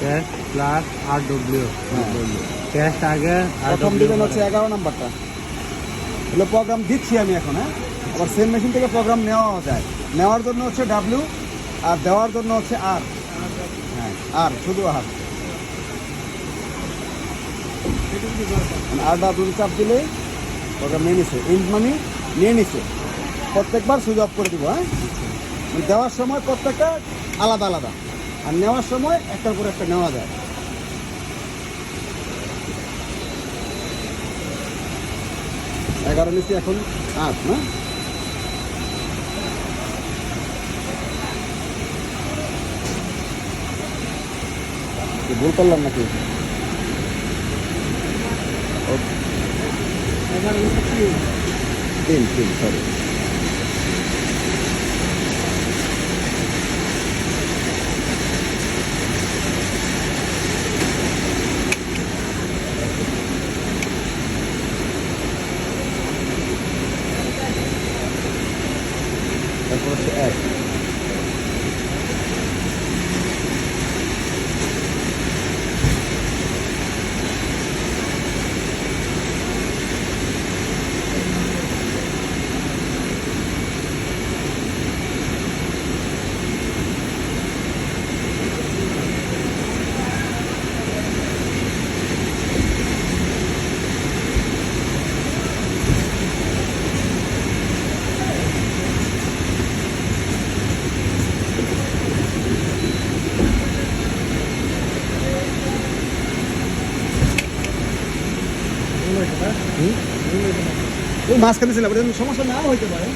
Test plus RW test আগে প্রথম RW দিবেন হচ্ছে 11 নাম্বারটা। এগুলো প্রোগ্রাম দিচ্ছি আমি এখন, হ্যাঁ। আবার সেম মেশিন থেকে প্রোগ্রাম নেওয়াও যায়। নেওয়ার জন্য হচ্ছে W আর দেওয়ার জন্য হচ্ছে R। হ্যাঁ, আর শুধু আর RW চাপ দিলেই প্রোগ্রাম নিয়ে নিছে, ইন্ট মানি নিয়ে নিছে। প্রত্যেকবার সুইচ অফ করে দিব, হ্যাঁ। দেওয়ার সময় প্রত্যেকটা আলাদা আলাদা, আর নেওয়ার সময় একটার পর একটা নেওয়া যায়। এগারো নিচ্ছি এখন 8 না। ভুল করলাম নাকি? তিন সরি। তারপর হচ্ছে 1। ওই মাঝখানে ছিল, সমস্যা নাও হইতে পারে।